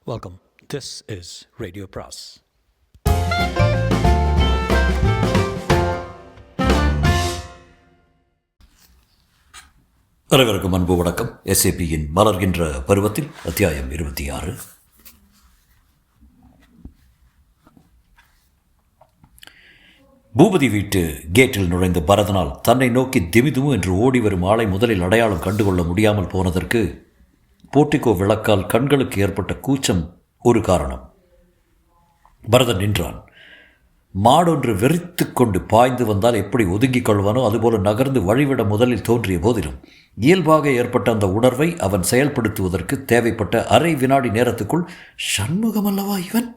Welcome. This is Radio Pras. அனைவருக்கும் அன்பு வணக்கம். எஸ்ஏபியின் மலர்கின்ற பருவத்தில் அத்தியாயம் 26. பூபதி வீட்டு கேட்டில் நுழைந்த பரதனால் தன்னை நோக்கி திமிதுமு என்று ஓடி வரும் ஆளை முதலில் அடையாளம் கண்டுகொள்ள முடியாமல் போனதற்கு போர்ட்டிகோ விளக்கால் கண்களுக்கு ஏற்பட்ட கூச்சம் ஒரு காரணம். பரதன் நின்றான். மாடொன்று வெறித்து கொண்டு பாய்ந்து வந்தால் எப்படி ஒதுங்கிக் கொள்வானோ அதுபோல நகர்ந்து வழிவிட முதலில் தோன்றிய போதிலும் இயல்பாக ஏற்பட்ட அந்த உணர்வை அவன் செயல்படுத்துவதற்கு தேவைப்பட்ட அரை வினாடி நேரத்துக்குள் சண்முகம் அல்லவா இவன்?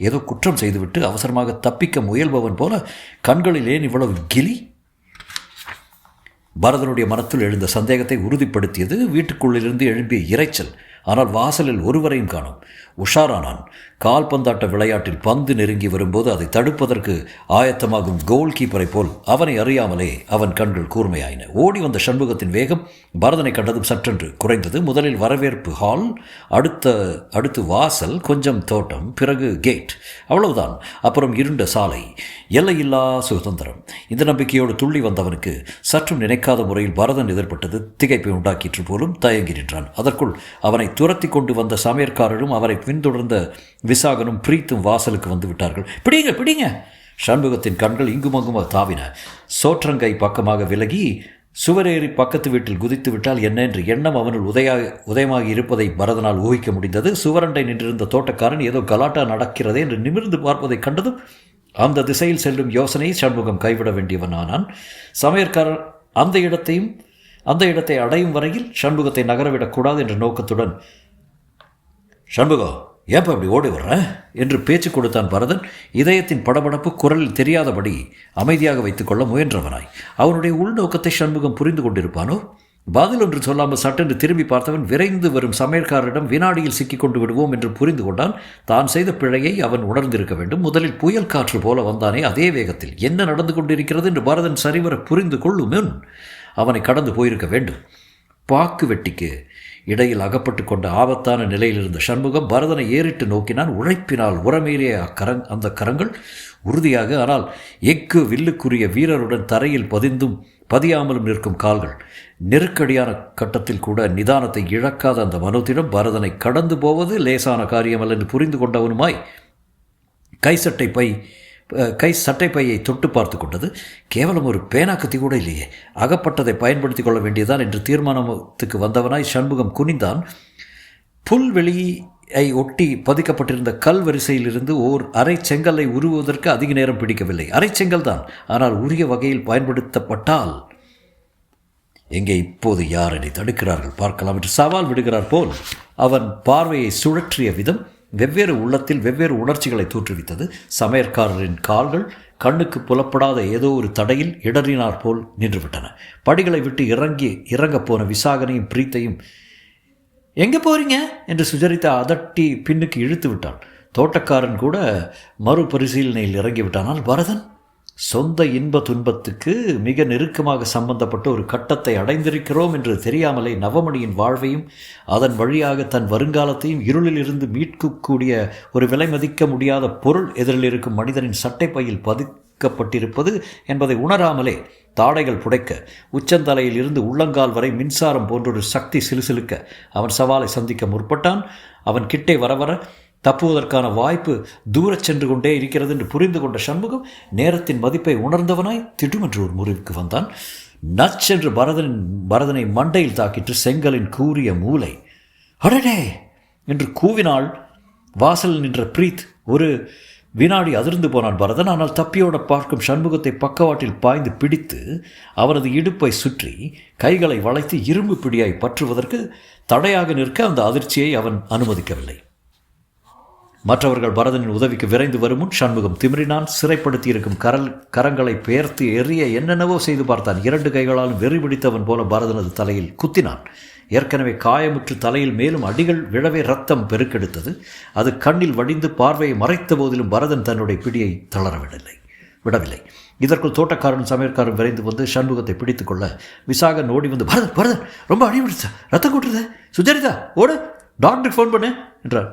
ஏதோ குற்றம் செய்துவிட்டு அவசரமாக தப்பிக்க முயல்பவன் போல கண்களில் ஏன் இவ்வளவு கிளி? பரதனுடைய மனத்தில் எழுந்த சந்தேகத்தை உறுதிப்படுத்தியது வீட்டுக்குள்ளிலிருந்து எழும்பிய இரைச்சல். ஆனால் வாசலில் ஒருவரையும் காணோம். உஷாரானான். கால்பந்தாட்ட விளையாட்டில் பந்து நெருங்கி வரும்போது அதை தடுப்பதற்கு ஆயத்தமாகும் கோல் கீப்பரை போல் அவனை அறியாமலே அவன் கண்கள் கூர்மையாயின. ஓடி வந்த சண்முகத்தின் வேகம் பரதனை கண்டதும் சற்றென்று குறைந்தது. முதலில் வரவேற்பு ஹால், அடுத்து வாசல், கொஞ்சம் தோட்டம், பிறகு கேட். அவ்வளவுதான். அப்புறம் இருண்ட சாலை, எல்லையில்லா சுதந்திரம். இந்த நம்பிக்கையோடு துள்ளி வந்தவனுக்கு சற்றும் நினைக்காத முறையில் பரதன் எதிர்பட்டது திகைப்பை உண்டாக்கிற்று போலும். தயங்கி நின்றான். அதற்குள் அவனை துரத்தி கொண்டு வந்த சமையற்காரரும் அவரை பின்தொடர்ந்த விசாகனும் பிரீத்தும் வாசலுக்கு வந்து விட்டார்கள். பிடிங்க பிடிங்க! சண்முகத்தின் கண்கள் இங்குமங்குமாக தாவின. சோற்றங்கை பக்கமாக விலகி சுவரேறி பக்கத்து வீட்டில் குதித்து விட்டால் என்ன என்ற எண்ணம் அவனுள் உதயமாகி இருப்பதை பரதனால் ஊகிக்க முடிந்தது. சுவரண்டை நின்றிருந்த தோட்டக்காரன் ஏதோ கலாட்டா நடக்கிறதே என்று நிமிர்ந்து பார்ப்பதை கண்டதும் அந்த திசையில் செல்லும் யோசனையை சண்முகம் கைவிட வேண்டியவன் ஆனான். சமையற்காரர் அந்த இடத்தை அடையும் வரையில் சண்முகத்தை நகரவிடக்கூடாது என்ற நோக்கத்துடன், சண்முகம் ஏப்பா இப்படி ஓடி வர்ற என்று பேச்சு கொடுத்தான் பரதன். இதயத்தின் படபடப்பு குரலில் தெரியாதபடி அமைதியாக வைத்துக்கொள்ள முயன்றவனாய். அவனுடைய உள்நோக்கத்தை சண்முகம் புரிந்து கொண்டிருப்பானோ? பதில் ஒன்று சொல்லாமல் சட்டென்று திரும்பி பார்த்தவன் விரைந்து வரும் சமையற்காரரிடம் வினாடியில் சிக்கிக் கொண்டு விடுவோம் என்று புரிந்து கொண்டான். தான் செய்த பிழையை அவன் உணர்ந்திருக்க வேண்டும். முதலில் புயல் காற்று போல வந்தானே, அதே வேகத்தில் என்ன நடந்து கொண்டிருக்கிறது என்று பரதன் சரிவர புரிந்து கொள்ளும் முன் அவனை கடந்து போயிருக்க வேண்டும். பாக்கு வெட்டிக்கு இடையில் அகப்பட்டு கொண்ட ஆபத்தான நிலையில் இருந்த சண்முகம் பரதனை ஏறிட்டு நோக்கினான். உழைப்பினால் உரமேறிய அந்த கரங்கள் உறுதியாக, ஆனால் எஃகு வில்லுக்குரிய வீரருடன் தரையில் பதியாமலும் நிற்கும் கால்கள். நெருக்கடியான கட்டத்தில் கூட நிதானத்தை இழக்காத அந்த மனோதிடம் பரதனை கடந்து போவது லேசான காரியமல்ல என்று புரிந்து கொண்டவனுமாய் கை சட்டைப்பையை தொட்டு பார்த்து கொண்டது. கேவலம் ஒரு பேனாக்கத்தி கூட இல்லையே, அகப்பட்டதை பயன்படுத்தி கொள்ள வேண்டியதான் என்று தீர்மானத்துக்கு வந்தவனாய் சண்முகம் குனிந்தான். புல்வெளியை ஒட்டி பதிக்கப்பட்டிருந்த கல் வரிசையிலிருந்து ஓர் அரை செங்கல்லை உருவுவதற்கு அதிக நேரம் பிடிக்கவில்லை. அரை செங்கல் தான், ஆனால் உரிய வகையில் பயன்படுத்தப்பட்டால் எங்கே இப்போது யார் என்னை தடுக்கிறார்கள் பார்க்கலாம் என்று சவால் விடுகிறார் போல் அவன் பார்வையை சுழற்றிய விதம் வெவ்வேறு உள்ளத்தில் வெவ்வேறு உணர்ச்சிகளை தோற்றுவித்தது. சமையற்காரரின் கால்கள் கண்ணுக்கு புலப்படாத ஏதோ ஒரு தடையில் இடறினார் போல் நின்றுவிட்டன. படிகளை விட்டு இறங்கப் போன விசாகனையும் பிரீத்தையும், எங்கே போறீங்க என்று சுஜரிதா அதட்டி பின்னுக்கு இழுத்து விட்டான். தோட்டக்காரன் கூட மறுபரிசீலனையில் இறங்கிவிட்டானால் பரதன் சொந்த இன்ப துன்பத்துக்கு மிக நெருக்கமாக சம்பந்தப்பட்ட ஒரு கட்டத்தை அடைந்திருக்கிறோம் என்று தெரியாமலே நவமணியின் வாழ்வையும் அதன் வழியாக தன் வருங்காலத்தையும் இருளில் இருந்து மீட்கக்கூடிய ஒரு விலை மதிக்க முடியாத பொருள் எதிரில் இருக்கும் மனிதனின் சட்டைப்பையில் பதிக்கப்பட்டிருப்பது என்பதை உணராமலே தாடைகள் புடைக்க, உச்சந்தலையில் இருந்து உள்ளங்கால் வரை மின்சாரம் போன்றொரு சக்தி சிலுசிலுக்க அவன் சவாலை சந்திக்க முற்பட்டான். அவன் கிட்டே வர தப்புவதற்கான வாய்ப்பு தூரச் சென்று கொண்டே இருக்கிறது என்று புரிந்து கொண்ட சண்முகம் நேரத்தின் மதிப்பை உணர்ந்தவனாய் திடுமென்று ஒரு முறிவுக்கு வந்தான். நச்சென்று பரதனை மண்டையில் தாக்கிற்று செங்கலின் கூரிய மூளை. அடடே என்று கூவினாள். வாசலில் நின்ற பிரீத் ஒரு வினாடி அதிர்ந்து போனான் பரதன். ஆனால் தப்பியோட பார்க்கும் சண்முகத்தை பக்கவாட்டில் பாய்ந்து பிடித்து அவனது இடுப்பை சுற்றி கைகளை வளைத்து இரும்பு பிடியாய் பற்றுவதற்கு தடையாக நிற்க அந்த அதிர்ச்சியை அவன் அனுமதிக்கவில்லை. மற்றவர்கள் பரதனின் உதவிக்கு விரைந்து வரும் முன் சண்முகம் திமிரினான். சிறைப்படுத்தியிருக்கும் கரங்களை பெயர்த்து எறிய என்னென்னவோ செய்து பார்த்தான். இரண்டு கைகளாலும் வெறி பிடித்தவன் போல பரதனது தலையில் குத்தினான். ஏற்கனவே காயமுற்று தலையில் மேலும் அடிகள் விழவே ரத்தம் பெருக்கெடுத்தது. அது கண்ணில் வடிந்து பார்வையை மறைத்த போதிலும் பரதன் தன்னுடைய பிடியை விடவில்லை. இதற்குள் தோட்டக்காரன் சமையற்காரன் விரைந்து வந்து சண்முகத்தை பிடித்துக் கொள்ள விசாகன் ஓடி வந்து, பரதன் ரொம்ப அடிபடுச்சா, ரத்தம் கூட்டுறத, சுஜரிதா ஓடு, டாக்டருக்கு ஃபோன் பண்ணு என்றார்.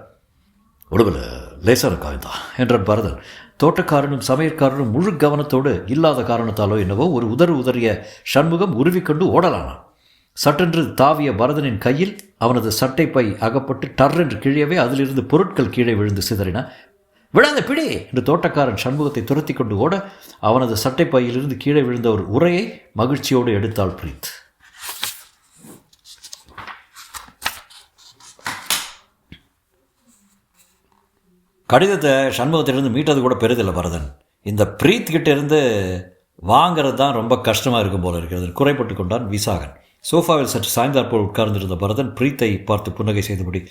உடம்புல லேசான காயம்தான் என்றான் பரதன். தோட்டக்காரனும் சமையற்காரனும் முழு கவனத்தோடு இல்லாத காரணத்தாலோ என்னவோ ஒரு உதறிய சண்முகம் உருவிக்கொண்டு ஓடலானான். சட்டென்று தாவிய பரதனின் கையில் அவனது சட்டை பை அகப்பட்டு டர்ரென்று கிழியவே அதிலிருந்து பொருட்கள் கீழே விழுந்து சிதறின. விடாத பிடி என்று தோட்டக்காரன் சண்முகத்தை துரத்தி கொண்டு ஓட அவனது சட்டை பையிலிருந்து கீழே விழுந்த ஒரு உரையை மகிழ்ச்சியோடு எடுத்தாள் பிரீத். கடிதத்தை சண்முகத்திலிருந்து மீட்டது கூட பெரிதில்லை பரதன். இந்த பிரீத் கிட்ட இருந்து வாங்கிறது தான் ரொம்ப கஷ்டமாக இருக்கும் போல இருக்கிறது குறைப்பட்டு கொண்டான் விசாகன். சோஃபாவில் சற்று சாய்ந்தாற்போல் உட்கார்ந்திருந்த பரதன் பிரீத்தை பார்த்து புன்னகை செய்தபடி,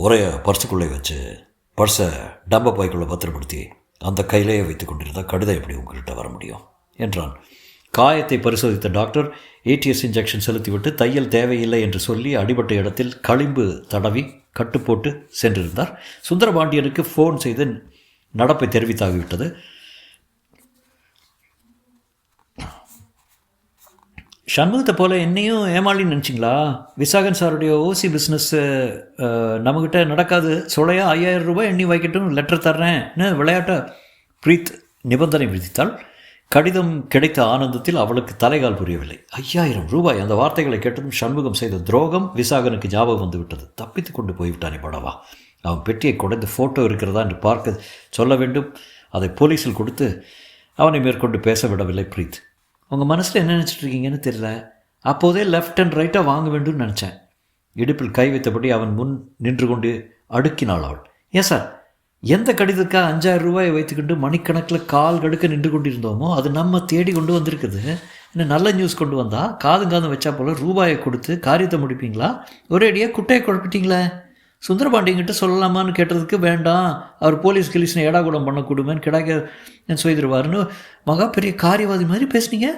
ஒரே பர்சுக்குள்ளே வச்சு பர்ஸை டம்ப பைக்குள்ளே பத்திரப்படுத்தி அந்த கையிலேயே வைத்து கொண்டிருந்தால் கடிதம் எப்படி உங்கள்கிட்ட வர முடியும் என்றான். காயத்தை பரிசோதித்த டாக்டர் ஏடிஎஸ் இன்ஜெக்ஷன் செலுத்திவிட்டு தையல் தேவையில்லை என்று சொல்லி அடிபட்ட இடத்தில் களிம்பு தடவி கட்டு போட்டு சென்றிருந்தார். சுந்தரபாண்டியனுக்கு ஃபோன் செய்து நடப்பை தெரிவித்தாகிவிட்டது. சண்முகத்தை போல் என்னையும் ஏமாளின்னு நினச்சிங்களா? விசாகன் சாருடைய ஓசி பிஸ்னஸ் நம்மக்கிட்ட நடக்காது. சொலையா 5000 ரூபாய் எண்ணி வைக்கட்டும், லெட்டர் தர்றேன்னு விளையாட்ட பிரீத் நிபந்தனை விதித்தாள். கடிதம் கிடைத்த ஆனந்தத்தில் அவளுக்கு தலைகால் புரியவில்லை. 5000 ரூபாய்! அந்த வார்த்தைகளை கேட்டதும் சண்முகம் செய்த துரோகம் விசாகனுக்கு ஞாபகம் வந்து விட்டது. தப்பித்து கொண்டு போய்விட்டானே படவா. அவன் பெட்டியை குடைந்து ஃபோட்டோ இருக்கிறதா என்று பார்க்க சொல்ல வேண்டும். அதை போலீஸில் கொடுத்து அவனை மேற்கொண்டு பேச விடவில்லை பிரீத். உங்கள் மனசில் என்ன நினச்சிட்ருக்கீங்கன்னு தெரியல. அப்போதே லெஃப்ட் அண்ட் ரைட்டாக வாங்க வேண்டும்னு நினச்சேன். இடுப்பில் கை வைத்தபடி அவன் முன் நின்று கொண்டு அடுக்கினாள் அவள். ஏன் சார், எந்த கடிதத்துக்காக 5000 ரூபாயை வைத்துக்கிட்டு மணிக்கணக்கில் கால் கடுக்க நின்று கொண்டிருந்தோமோ அது நம்ம தேடி கொண்டு வந்திருக்குது. இன்னும் நல்ல நியூஸ் கொண்டு வந்தால் காதும் வச்சா போல் ரூபாயை கொடுத்து காரியத்தை முடிப்பீங்களா? ஒரேடியாக குட்டையை குழப்பிட்டீங்களே. சுந்தரபாண்டியங்கிட்ட சொல்லலாமான்னு கேட்டதுக்கு வேண்டாம், அவர் போலீஸ் கிலீஸ்னு ஏடாகூடம் பண்ணக்கூடுமேன்னு கிடைக்க செய்திருவாருன்னு மகா பெரிய காரியவாதி மாதிரி பேசுனீங்க.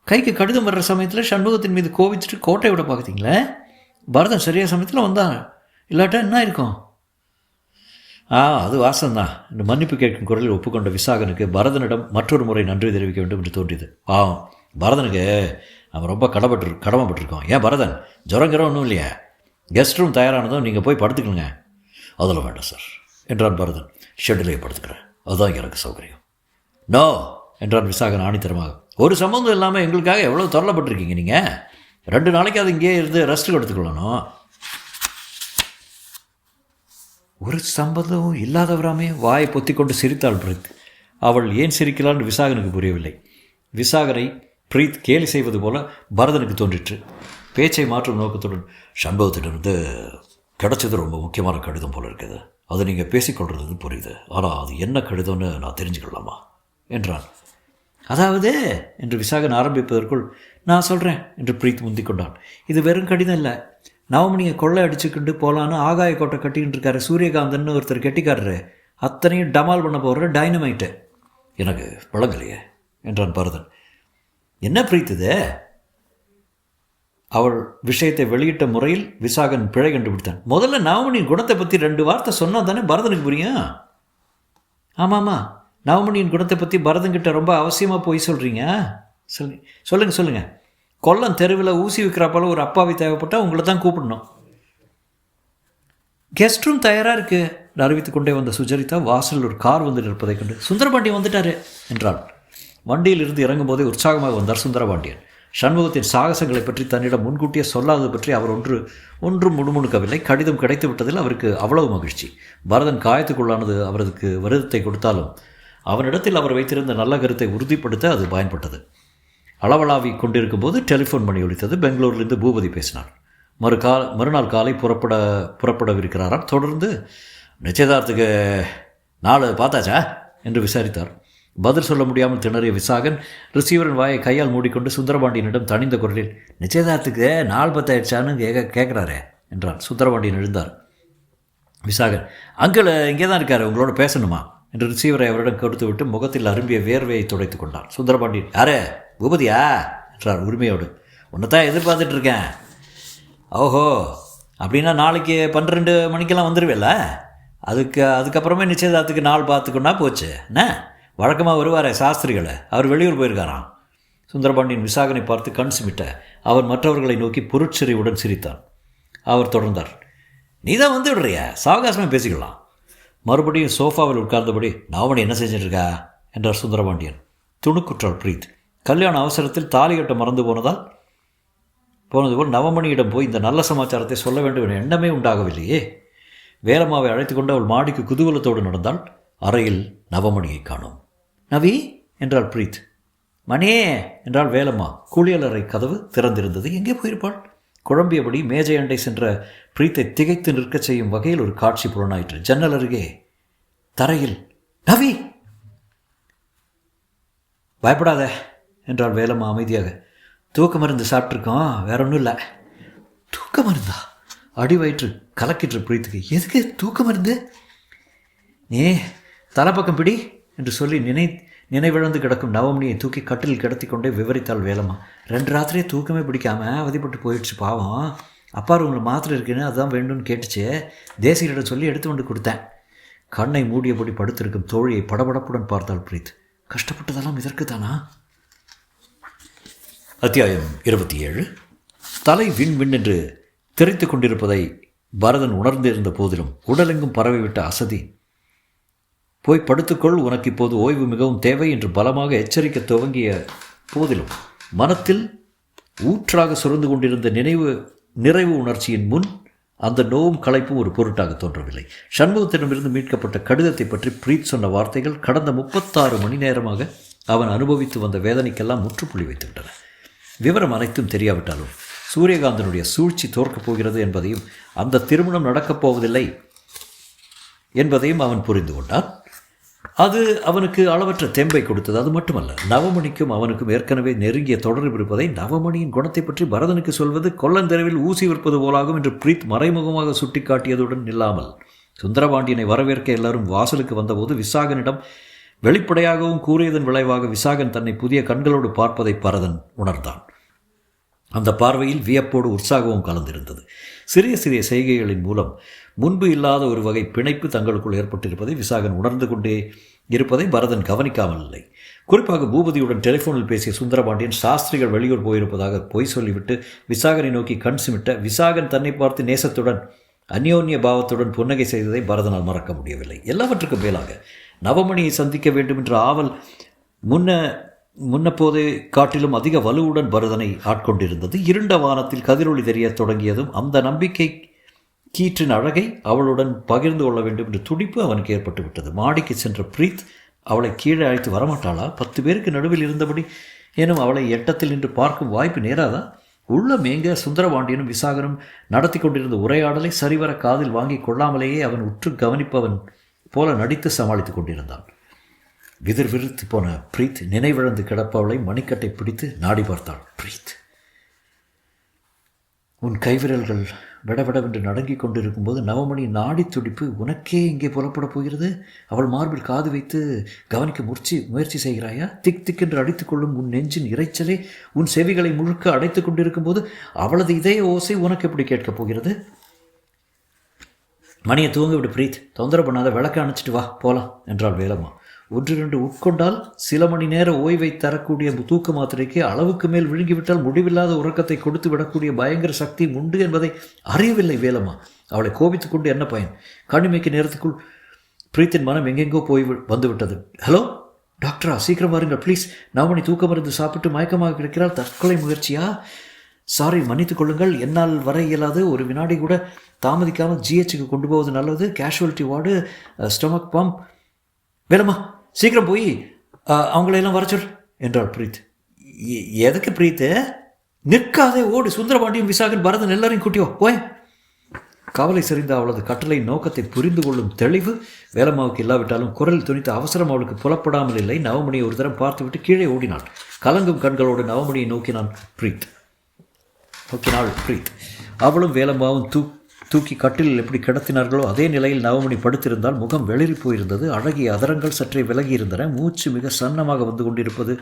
கைக்கு கடிதம் வர்ற சமயத்தில் சண்முகத்தின் மீது கோவிச்சுட்டு கோட்டை விட பார்க்குறீங்களே. பரதன் சரியாக சமயத்தில் வந்தான், இல்லாட்டா என்ன இருக்கும்? அது வாசம்தான் என்று மன்னிப்பு கேட்கும் குரலில் ஒப்புக்கொண்ட விசாகனுக்கு பரதனிடம் மற்றொரு முறை நன்றி தெரிவிக்க வேண்டும் என்று தோன்றியது. பரதனுக்கு அவன் ரொம்ப கடமைப்பட்டிருக்கோம். ஏன் பரதன், ஜுரங்கிற ஒன்றும் இல்லையா? கெஸ்ட் ரூம் தயாரானதும் நீங்கள் போய் படுத்துக்கணுங்க. அதெல்லாம் வேண்டாம் சார் என்றான் பரதன். ஷெட்டிலே படுத்துக்கிறேன், அதுதான் எனக்கு சௌகரியம். நோ என்றான் விசாகன் ஆணித்தரமாக. ஒரு சம்பந்தம் இல்லாமல் எங்களுக்காக எவ்வளோ தொல்லப்பட்டிருக்கீங்க நீங்கள். 2 நாளைக்கு அது இங்கேயே இருந்து ரெஸ்ட் எடுத்துக்கொள்ளணும். ஒரு சம்பந்தமும் இல்லாதவராமே வாயை பொத்திக்கொண்டு சிரித்தாள் பிரீத். அவள் ஏன் சிரிக்கலான்னு விசாகனுக்கு புரியவில்லை. விசாகனை பிரீத் கேலி செய்வது போல பரதனுக்கு தோன்றிற்று. பேச்சை மாற்றும் நோக்கத்துடன், சம்பவத்திலிருந்து கிடச்சது ரொம்ப முக்கியமான கடிதம் போல இருக்குது. அதை நீங்கள் பேசிக்கொள்வது புரியுது, ஆனால் அது என்ன கடிதம்னு நான் தெரிஞ்சுக்கலாமா என்றான். அதாவது என்று விசாகன் ஆரம்பிப்பதற்குள், நான் சொல்கிறேன் என்று பிரீத் முந்திக் கொண்டான். இது வெறும் கடிதம் இல்லை. நவமணியை கொள்ளை அடிச்சுக்கிண்டு போகலான்னு ஆகாய கோட்டை கட்டிக்கிட்டு இருக்காரு சூரியகாந்தன் ஒருத்தர் கெட்டிக்காரரு. அத்தனையும் டமால் பண்ண போகிற டைனமைட்டு. எனக்கு பழங்கலையே என்றான் பரதன். என்ன பிரீத் இது? அவள் விஷயத்தை வெளியிட்ட முறையில் விசாகன் பிழை கண்டுபிடித்தான். முதல்ல நவமணியின் குணத்தை பற்றி 2 வார்த்தை சொன்னால் தானே பரதனுக்கு புரியும். ஆமாம்மா, நவமணியின் குணத்தை பற்றி பரதன்கிட்ட ரொம்ப அவசியமாக போய் சொல்கிறீங்க. சொல்லுங்கள். கொல்லம் தெருவில் ஊசி விற்கிறாப்பால ஒரு அப்பாவி தேவைப்பட்டால் உங்களை தான் கூப்பிடணும். கெஸ்ட் ரூம் தயாராக இருக்குது அறிவித்து கொண்டே வந்த சுஜரிதா வாசலில் ஒரு கார் வந்து நிற்பதை கண்டு, சுந்தரபாண்டியன் வந்துட்டாரு என்றாள். வண்டியில் இருந்து இறங்கும் போதே உற்சாகமாக வந்தார் சுந்தரபாண்டியன். சண்முகத்தின் சாகசங்களை பற்றி தன்னிடம் முன்கூட்டியே சொல்லாதது பற்றி அவர் ஒன்றும் முணுமுணுக்கவில்லை. கடிதம் கிடைத்து விட்டதில் அவருக்கு அவ்வளவு மகிழ்ச்சி. பரதன் காயத்துக்குள்ளானது அவருக்கு வருத்தத்தை கொடுத்தாலும் அவனிடத்தில் அவர் வைத்திருந்த நல்ல கருத்தை உறுதிப்படுத்த அது பயன்பட்டது. அளவளாவி கொண்டிருக்கும் போது டெலிஃபோன் மணி ஒலித்தது. பெங்களூரிலிருந்து பூபதி பேசினார். மறுநாள் காலை புறப்படவிருக்கிறாராம். தொடர்ந்து, நிச்சயதார்த்துக்கு நாள் பார்த்தாச்சா என்று விசாரித்தார். பதில் சொல்ல முடியாமல் திணறிய விசாகன் ரிசீவரின் வாயை கையால் மூடிக்கொண்டு சுந்தரபாண்டியனிடம் தனிந்த குரலில், நிச்சயதார்த்துக்கு நாள் 10 ஆயிடுச்சான்னு கேட்குறாரே என்றான். சுந்தரபாண்டியன் எழுந்தார். விசாகன், அங்கிள் இங்கே தான் இருக்கார், உங்களோட பேசணுமா என்று ரிசீவரை அவரிடம் கொடுத்து விட்டு முகத்தில் அரும்பிய வேர்வையை துடைத்து கொண்டான். சுந்தரபாண்டியன், யாரே பூபதியா என்றார் உரிமையோடு. உன்னைத்தான் எதிர்பார்த்துட்டு இருக்கேன். ஓஹோ, அப்படின்னா நாளைக்கு 12 மணிக்கெல்லாம் வந்துடுவேல? அதுக்கப்புறமே நிச்சயதார்த்துக்கு நாள் பார்த்துக்கொண்டா போச்சு. என்ன வழக்கமாக வருவாரே சாஸ்திரிகளை, அவர் வெளியூர் போயிருக்காராம். சுந்தரபாண்டியன் விசாகனை பார்த்து கண் சிமிட்ட அவர் மற்றவர்களை நோக்கி பொருட்சிறையுடன் சிரித்தான். அவர் தொடர்ந்தார், நீ தான் வந்து விடுறிய, சாவகாசமாக பேசிக்கலாம். மறுபடியும் சோஃபாவில் உட்கார்ந்தபடி நவமணி என்ன செஞ்சிட்ருக்கா என்றார் சுந்தரபாண்டியன். துணுக்குற்றாள் பிரீத். கல்யாண அவசரத்தில் தாலி கட்ட மறந்து போனதுபோல் நவமணியிடம் போய் இந்த நல்ல சமாச்சாரத்தை சொல்ல வேண்டும் என எண்ணமே உண்டாகவில்லையே. வேலம்மாவை அழைத்து கொண்டு அவள் மாடிக்கு குதூகலத்தோடு நடந்தாள். அறையில் நவமணியை காணோம். நவி என்றாள் பிரீத். மணியே என்றாள் வேலம்மா. குளியலறை கதவு திறந்திருந்தது. எங்கே போயிருப்பாள்? குழம்பியபடி மேஜை அண்டை சென்ற பிரீத்தை திகைத்து நிற்கச் செய்யும் வகையில் ஒரு காட்சி புலனாயிற்று. ஜன்னல் அருகே தரையில் நவி. பயப்படாத என்றாள் வேலம்மா அமைதியாக. தூக்க மருந்து சாப்பிட்ருக்கோம், வேற ஒன்றும் இல்லை. தூக்க மருந்தா? அடி வயிற்று கலக்கிற்று பிரீத்துக்கு. எதுக்கு தூக்க மருந்து? நீ தலைப்பக்கம் பிடி என்று சொல்லி நினைவிழந்து கிடக்கும் நவமணியை தூக்கி கட்டில் கிடத்தி கொண்டே விவரித்தாள் வேலம்மா. 2 ராத்திரியே தூக்கமே பிடிக்காம அவதிப்பட்டு போயிடுச்சு பாவம். அப்பா ரூமில் மாத்திரை இருக்குன்னு அதுதான் வேண்டும்னு கேட்டுச்சு. தேசியரிடம் சொல்லி எடுத்து கொண்டு கொடுத்தேன். கண்ணை மூடியபடி படுத்திருக்கும் தோழியை படபடப்புடன் பார்த்தாள் பிரீத். கஷ்டப்பட்டதெல்லாம் இதற்கு தானா? அத்தியாயம் 27. தலை விண் என்று தெரித்து கொண்டிருப்பதை பரதன் உணர்ந்திருந்த போதிலும் உடலெங்கும் பரவிவிட்ட அசதி, போய் படுத்துக்கொள், உனக்கு இப்போது ஓய்வு மிகவும் தேவை என்று பலமாக எச்சரிக்க துவங்கிய போதிலும் மனத்தில் ஊற்றாக சுரந்து கொண்டிருந்த நிறைவு உணர்ச்சியின் முன் அந்த நோவும் களைப்பும் ஒரு பொருட்டாக தோன்றவில்லை. சண்முகத்திடமிருந்து மீட்கப்பட்ட கடிதத்தை பற்றி பிரீத் சொன்ன வார்த்தைகள் கடந்த 36 மணி நேரமாக அவன் அனுபவித்து வந்த வேதனைக்கெல்லாம் முற்றுப்புள்ளி வைத்துவிட்டன. விவரம் அனைத்தும் தெரியாவிட்டாலும் சூரியகாந்தனுடைய சூழ்ச்சி தோற்கப் போகிறது என்பதையும் அந்த திருமணம் நடக்கப் போவதில்லை என்பதையும் அவன் புரிந்து கொண்டான். அது அவனுக்கு அளவற்ற தெம்பை கொடுத்தது. அது மட்டுமல்ல, நவமணிக்கும் அவனுக்கும் ஏற்கனவே நெருங்கிய தொடர்பு இருப்பதை நவமணியின் குணத்தை பற்றி பரதனுக்கு சொல்வது கொல்லந்தெருவில் ஊசி விற்பது போலாகும் என்று பிரீத் மறைமுகமாக சுட்டிக்காட்டியதுடன் நில்லாமல் சுந்தரபாண்டியனை வரவேற்க எல்லாரும் வாசலுக்கு வந்தபோது விசாகனிடம் வெளிப்படையாகவும் கூறியதன் விளைவாக விசாகன் தன்னை புதிய கண்களோடு பார்ப்பதை பரதன் உணர்ந்தான். அந்த பார்வையில் வியப்போடு உற்சாகமும் கலந்திருந்தது. சிறிய சிறிய செய்கைகளின் மூலம் முன்பு இல்லாத ஒரு வகை பிணைப்பு தங்களுக்குள் ஏற்பட்டிருப்பதை விசாகன் உணர்ந்து கொண்டே இருப்பதை பரதன் கவனிக்காமல் இல்லை. குறிப்பாக பூபதியுடன் டெலிஃபோனில் பேசிய சுந்தரபாண்டியன் சாஸ்திரிகள் வெளியூர் போயிருப்பதாக பொய் சொல்லிவிட்டு விசாகனை நோக்கி கண் சிமிட்ட விசாகன் தன்னை பார்த்து நேசத்துடன் அந்யோன்ய பாவத்துடன் புன்னகை செய்ததை பரதனால் மறக்க முடியவில்லை. எல்லாவற்றுக்கும் மேலாக நவமணியை சந்திக்க வேண்டும் என்ற ஆவல் முன்னப்போதை காட்டிலும் அதிக வலுவுடன் பரதனை ஆட்கொண்டிருந்தது. இருண்ட வானத்தில் கதிரொளி தெரிய தொடங்கியதும் அந்த நம்பிக்கை கீற்றின் அழகை அவளுடன் பகிர்ந்து கொள்ள வேண்டும் என்ற துடிப்பு அவனுக்கு ஏற்பட்டு விட்டது. மாடிக்கு சென்ற பிரீத் அவளை கீழே அழைத்து வரமாட்டாளா? 10 பேருக்கு நடுவில் இருந்தபடி ஏனும் அவளை எட்டத்தில் நின்று பார்க்கும் வாய்ப்பு நேராதா? உள்ள மேங்க சுந்தரபாண்டியனும் விசாகனும் நடத்தி கொண்டிருந்த உரையாடலை சரிவர காதில் வாங்கி கொள்ளாமலேயே அவன் உற்று கவனிப்பவன் போல நடித்து சமாளித்துக் கொண்டிருந்தான். விதிர்விருத்து போன பிரீத் நினைவிழந்து கிடப்பவளை மணிக்கட்டை பிடித்து நாடி பார்த்தாள். பிரீத், உன் கைவிரல்கள் விடவிடவென்று நடுங்கிக் கொண்டிருக்கும்போது நவமணி நாடி துடிப்பு உனக்கே இங்கே புலப்பட போகிறது. அவள் மார்பில் காது வைத்து கவனிக்க முயற்சி செய்கிறாயா? திக் திக்கென்று அடித்துக்கொள்ளும் உன் நெஞ்சின் இறைச்சலை உன் செவிகளை முழுக்க அடைத்துக் கொண்டிருக்கும் போது அவளது இதய ஓசை உனக்கு எப்படி கேட்கப் போகிறது? மணியை தூங்க விடு பிரீத், தொந்தரவு பண்ணாத, விளக்க அணைச்சிட்டு வா போலாம் என்றாள் வேலம்மா. 1-2 உட்கொண்டால் சில மணி நேர ஓய்வை தரக்கூடிய தூக்க மாத்திரைக்கு அளவுக்கு மேல் விழுங்கிவிட்டால் முடிவில்லாத உறக்கத்தை கொடுத்து விடக்கூடிய பயங்கர சக்தி உண்டு என்பதை அறியவில்லை வேலம்மா. அவளை கோபித்துக் கொண்டு என்ன பயன்? கண்ணிமைக்கு நேரத்துக்குள் பிரீத்தின் மனம் எங்கெங்கோ போய் வந்துவிட்டது. ஹலோ டாக்டரா, சீக்கிரம் வாருங்கள் ப்ளீஸ். நவமணி தூக்க மருந்து சாப்பிட்டு மயக்கமாக கிடைக்கிறாள். தற்கொலை முயற்சியா? சாரி, மன்னித்துக் கொள்ளுங்கள், என்னால் வர இயலாது. ஒரு வினாடி கூட தாமதிக்காமல் ஜிஹெச்சுக்கு கொண்டு போவது நல்லது. Casualty ward, stomach pump. Velamma, சீக்கிரம் போய் அவங்களையெல்லாம் வர சொல் என்றாள் பிரீத். எதுக்கு பிரீத்து? நிற்காதே, ஓடு. சுந்தரபாண்டியன், விசாகன், பரதன் எல்லாரையும் கூட்டியோ போய். கவலை செறிந்த அவளது கட்டளை நோக்கத்தை புரிந்து கொள்ளும் தெளிவு வேலம்மாவுக்கு இல்லாவிட்டாலும் குரல் துணித்த அவசரம் அவளுக்கு புலப்படாமல் இல்லை. நவமணியை ஒரு தரம் பார்த்துவிட்டு கீழே ஓடினாள். கலங்கும் கண்களோடு நவமணியை நோக்கினாள் பிரீத். அவளும் வேலம்மாவும் தூக்கி கட்டிலில் எப்படி கிடத்தினார்களோ அதே நிலையில் நவமணி படுத்திருந்தால். முகம் வெளிரி போயிருந்தது. அழகிய அதரங்கள் சற்றே விலகி இருந்தன. மூச்சு மிக சன்னமாக வந்து கொண்டிருப்பது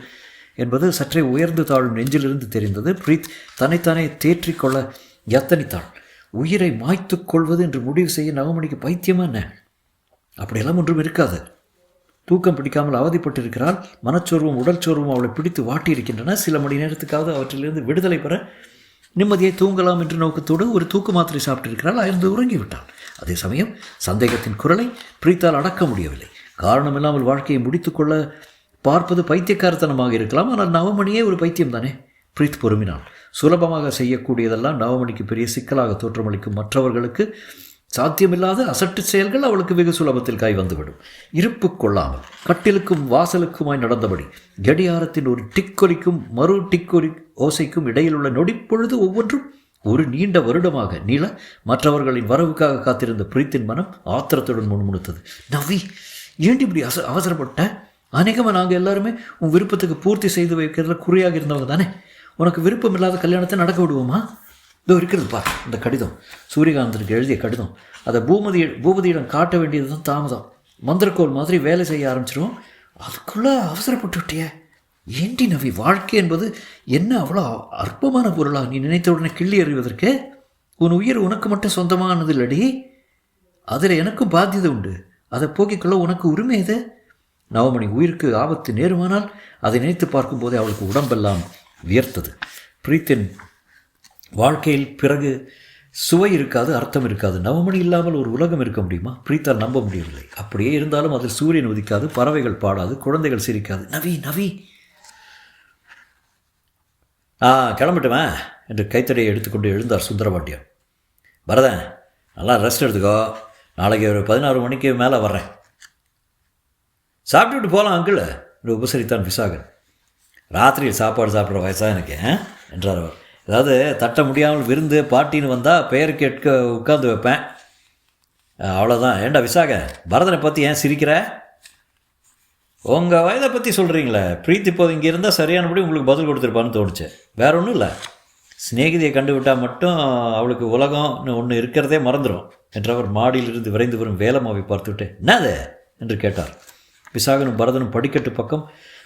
என்பது சற்றே உயர்ந்து தாழும் நெஞ்சிலிருந்து தெரிந்தது. பிரீத் தன்னைத்தானே தேற்றிக்கொள்ள யத்தனித்தாள். உயிரை மாய்த்து கொள்வது என்று முடிவு செய்ய நவமணிக்கு பைத்தியமா என்ன? அப்படியெல்லாம் ஒன்றும் இருக்காது. தூக்கம் பிடிக்காமல் அவதிப்பட்டிருக்கிறாள். மனச்சோர்வும் உடல் சோர்வும் அவளை பிடித்து வாட்டியிருக்கின்றன. சில மணி நேரத்துக்காவது அவற்றிலிருந்து விடுதலை பெற நிம்மதியை தூங்கலாம் என்ற நோக்கத்தோடு ஒரு தூக்கு மாத்திரை சாப்பிட்டிருக்கிறாள். அயர்ந்து உறங்கிவிட்டாள். அதே சமயம் சந்தேகத்தின் குரலை பிரீத்தால் அடக்க முடியவில்லை. காரணமில்லாமல் வாழ்க்கையை முடித்துக்கொள்ள பார்ப்பது பைத்தியக்காரத்தனமாக இருக்கலாம். ஆனால் நவமணியே ஒரு பைத்தியம் தானே. பிரீத் பொறுமினாள். சுலபமாக செய்யக்கூடியதெல்லாம் நவமணிக்கு பெரிய சிக்கலாக தோற்றமளிக்கும் மற்றவர்களுக்கு சாத்தியமில்லாத அசட்டு செயல்கள் அவளுக்கு வெகு சுலபத்தில் கை வந்துவிடும். இருப்பு கொள்ளாமல் கட்டிலுக்கும் வாசலுக்குமாய் நடந்தபடி கடியாரத்தின் ஒரு டிக்கொலிக்கும் மறு டிக்கொலி ஓசைக்கும் இடையில் உள்ள நொடிப்பொழுது ஒவ்வொன்றும் ஒரு நீண்ட வருடமாக நீள மற்றவர்களின் வரவுக்காக காத்திருந்த பிரீத்தின் மனம் ஆத்திரத்துடன் முணுமுணுத்தது. நவி, ஏண்டி இப்படி அவசரப்பட்ட? அநேகமாக நாங்கள் எல்லாருமே உன் விருப்பத்துக்கு பூர்த்தி செய்து வைக்கிறதுல குறியாக இருந்தவங்க தானே. உனக்கு விருப்பம் இல்லாத கல்யாணத்தை நடக்க விடுவோமா? இதோ இருக்கிறது பார், இந்த கடிதம். சூரியகாந்தனுக்கு எழுதிய கடிதம். அதை பூபதியிடம் காட்ட வேண்டியது தான் தாமதம். மந்திரக்கோள் மாதிரி வேலை செய்ய ஆரம்பிச்சிடும். அதுக்குள்ளே அவசரப்பட்டு விட்டிய. ஏண்டி நவி, வாழ்க்கை என்பது என்ன அவ்வளோ அற்பமான பொருளா நீ நினைத்த உடனே கிள்ளி எறிவதற்கு? உன் உயிர் உனக்கு மட்டும் சொந்தமானது இல்லடி. அதில் எனக்கும் பாத்தியதை உண்டு. அதை போக்கிக்கொள்ள உனக்கு உரிமை எது? நவமணி உயிருக்கு ஆபத்து நேருமானால் அதை நினைத்து பார்க்கும்போதே அவளுக்கு உடம்பெல்லாம் வியர்த்தது. பிரீத்தின் வாழ்க்கையில் பிறகு சுவை இருக்காது, அர்த்தம் இருக்காது. நவமணி இல்லாமல் ஒரு உலகம் இருக்க முடியுமா? பிரீத்தால் நம்ப முடியவில்லை. அப்படியே இருந்தாலும் அதில் சூரியன் உதிக்காது, பறவைகள் பாடாது, குழந்தைகள் சிரிக்காது. நவி நவி கிளம்பிட்டுவேன் என்று கைத்தடியை எடுத்துக்கொண்டு எழுந்தார் சுந்தரபாண்டியன். பரதன், நல்லா ரெஸ்ட் எடுத்துக்கோ. நாளைக்கு ஒரு 16 மணிக்கு மேலே வர்றேன். சாப்பிட்டுட்டு போகலாம் அங்கிள் என்று உபசரித்தான் விசாகன். ராத்திரியில் சாப்பாடு சாப்பிட்ற வயசாக எனக்கு என்றார் அவர். அதாவது தட்ட முடியாமல் விருந்து பாட்டின்னு வந்தால் பெயர் கேட்க உட்காந்து வைப்பேன், அவ்வளோதான். ஏண்டா விசாக, பரதனை பற்றி ஏன் சிரிக்கிற? உங்கள் வயதை பற்றி சொல்கிறீங்களே. பிரீத்தி இப்போது இங்கே இருந்தால் சரியானபடி உங்களுக்கு பதில் கொடுத்துருப்பான்னு தோணுச்சு. வேற ஒன்றும் இல்லை. சிநேகிதியை கண்டுவிட்டால் மட்டும் அவளுக்கு உலகம்னு ஒன்று இருக்கிறதே மறந்துடும் என்றவர் மாடியிலிருந்து விரைந்து வரும் வேலம்மாவை பார்த்துவிட்டு என்னது என்று கேட்டார். விசாகனும் பரதனும் படிக்கட்டு பக்கம்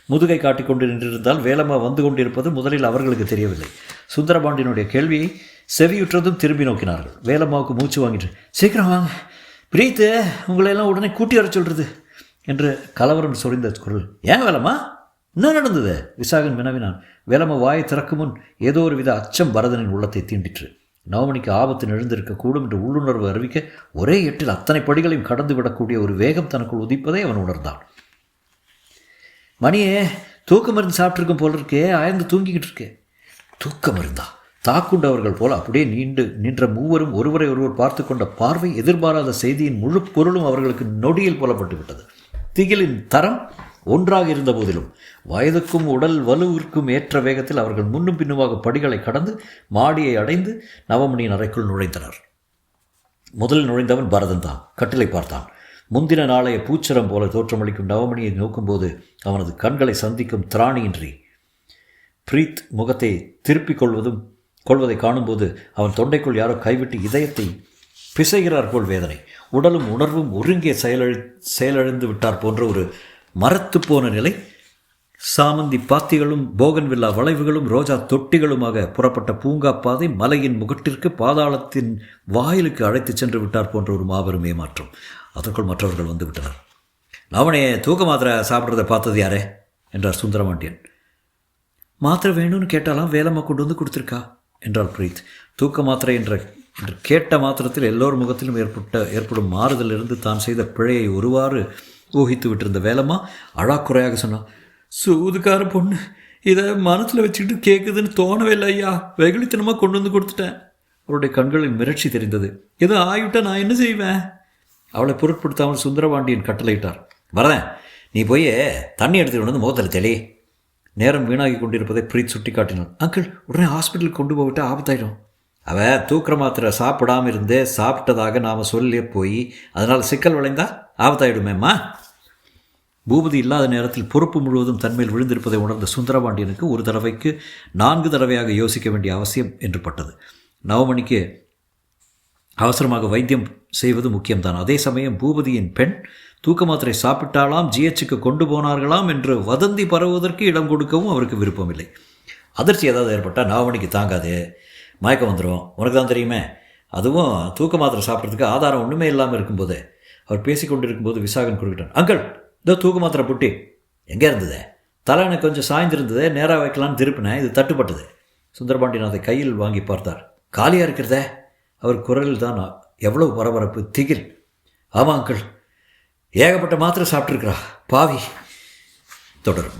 முதுகை காட்டிக்கொண்டு நின்றிருந்தால் வேலம்மா வந்து கொண்டிருப்பது முதலில் அவர்களுக்கு தெரியவில்லை. சுந்தரபாண்டியனுடைய கேள்வியை செவியுற்றதும் திரும்பி நோக்கினார்கள். வேலம்மாவுக்கு மூச்சு வாங்கிட்டு, சீக்கிரம் வாங்க பிரீத்து, உங்களையெல்லாம் உடனே கூட்டி வர சொல்கிறது என்று கலவரம் சொரிந்த குரல். ஏன் வேலம்மா, என்ன நடந்தது? விசாகன் வினவினான். வேலம்மா வாயை திறக்கும் முன் ஏதோ ஒரு வித அச்சம் பரதனின் உள்ளத்தை தீண்டிற்று. நவமணிக்கு ஆபத்து எழுந்திருக்கக்கூடும் என்று உள்ளுணர்வு அறிவிக்க ஒரே எட்டில் அத்தனை படிகளையும் கடந்து விடக்கூடிய ஒரு வேகம் தனக்குள் உதிப்பதை அவன் உணர்ந்தான். மணியே, தூக்க மருந்து சாப்பிட்ருக்கும் போல இருக்கே, அயர்ந்து தூங்கிக்கிட்டு இருக்கே. தூக்க மருந்தா? தாக்குண்டவர்கள் போல அப்படியே நின்ற மூவரும் ஒருவரை ஒருவர் பார்த்து கொண்ட பார்வை எதிர்பாராத செய்தியின் முழு பொருளும் அவர்களுக்கு நொடியில் புலப்பட்டு விட்டது. திகிலின் தரம் ஒன்றாக இருந்த போதிலும் வயதுக்கும் உடல் வலுவிற்கும் ஏற்ற வேகத்தில் அவர்கள் முன்னும் பின்னுமாக படிகளை கடந்து மாடியை அடைந்து நவமணியின் அறைக்குள் நுழைந்தனர். முதலில் நுழைந்தவன் பரதன் தான். கட்டிலை பார்த்தான். முந்தின நாளைய பூச்சரம் போல தோற்றமளிக்கும் நவமணியை நோக்கும்போது அவனது கண்களை சந்திக்கும் திராணியின்றி பிரீத் முகத்தை திருப்பிக் கொள்வதை காணும்போது அவன் தொண்டைக்குள் யாரோ கைவிட்டு இதயத்தை பிசைகிறார் போல் வேதனை. உடலும் உணர்வும் ஒருங்கே செயலிழந்து விட்டார் போன்ற ஒரு மரத்து போன நிலை. சாமந்தி பாத்திகளும் போகன்வில்லா வளைவுகளும் ரோஜா தொட்டிகளுமாக புறப்பட்ட பூங்கா பாதை மலையின் முகட்டிற்கு பாதாளத்தின் வாயிலுக்கு அழைத்துச் சென்று விட்டார் போன்ற ஒரு மாபெரும் ஏமாற்றம். அதற்குள் மற்றவர்கள் வந்து விட்டனர். நவனையே, தூக்க மாத்திரை சாப்பிட்றதை பார்த்தது யாரே என்றார் சுந்தரபாண்டியன். மாத்திரை வேணும்னு கேட்டாலாம் வேலம்மா கொண்டு வந்து கொடுத்துருக்கா என்றார் பிரீத். தூக்க மாத்திரை என்று கேட்ட மாத்திரத்தில் எல்லோர் முகத்திலும் ஏற்படும் மாறுதலிருந்து தான் செய்த பிழையை ஒருவாறு ஊகித்து விட்டிருந்த வேலம்மா அழாக்குறையாக சொன்னான். சூதுக்கார பொண்ணு, இதை மனத்தில் வச்சுக்கிட்டு கேட்குதுன்னு தோணவே இல்லை ஐயா. வெகுளித்தனமாக கொண்டு வந்து கொடுத்துட்டேன். அவருடைய கண்களில் மிரட்சி தெரிந்தது. எதுவும் ஆகிவிட்டா நான் என்ன செய்வேன்? அவளை பொருட்படுத்தாமல் சுந்தரபாண்டியன் கட்டளையிட்டார். வரேன், நீ போய் தண்ணி எடுத்துகிட்டு வந்து முகத்தில் தெளி. நேரம் வீணாகி கொண்டிருப்பதை பிரீத் சுட்டி காட்டினான். அங்கிள், உடனே ஹாஸ்பிட்டலுக்கு கொண்டு போய்விட்டு ஆபத்தாயிடும். அவள் தூக்கிற மாத்திரை சாப்பிடாமல் இருந்தே சாப்பிட்டதாக நாம் சொல்லியே போய் அதனால் சிக்கல் விளைந்தா ஆபத்தாயிடுமேம்மா. பூபதி இல்லாத நேரத்தில் பொறுப்பு முழுவதும் தன்மேல் விழுந்திருப்பதை உணர்ந்த சுந்தரபாண்டியனுக்கு ஒரு தடவைக்கு 4 தடவையாக யோசிக்க வேண்டிய அவசியம் என்று பட்டது. நவமணிக்கு அவசரமாக வைத்தியம் செய்வது முக்கியம்தான். அதே சமயம் பூபதியின் பெண் தூக்க மாத்திரை சாப்பிட்டாலாம், ஜிஹெச்சுக்கு கொண்டு போனார்களாம் என்று வதந்தி பரவுவதற்கு இடம் கொடுக்கவும் அவருக்கு விருப்பமில்லை. அதிர்ச்சி ஏதாவது ஏற்பட்டால் நவமணிக்கு தாங்காது, மயக்கம் வந்துடும். உனக்கு தான் தெரியுமே. அதுவும் தூக்க மாத்திரை சாப்பிட்றதுக்கு ஆதாரம் ஒன்றுமே இல்லாமல் இருக்கும்போது. அவர் பேசிக்கொண்டிருக்கும்போது விசாகன் குறுக்கிட்டான். அங்கிள், இதோ தூக்க மாத்திரை புட்டி. எங்கே இருந்தது? தலை எனக்கு கொஞ்சம் சாய்ந்திருந்தது, நேராக வைக்கலான்னு திருப்பினேன், இது தட்டுப்பட்டது. சுந்தரபாண்டியன் அதை கையில் வாங்கி பார்த்தார். காலியாக இருக்கிறதே. அவர் குரலில் தான் எவ்வளவு பரபரப்பு, திகில். ஆமாம் அங்கிள், ஏகப்பட்ட மாத்திரை சாப்பிட்ருக்கிறா பாவி. தொடரும்.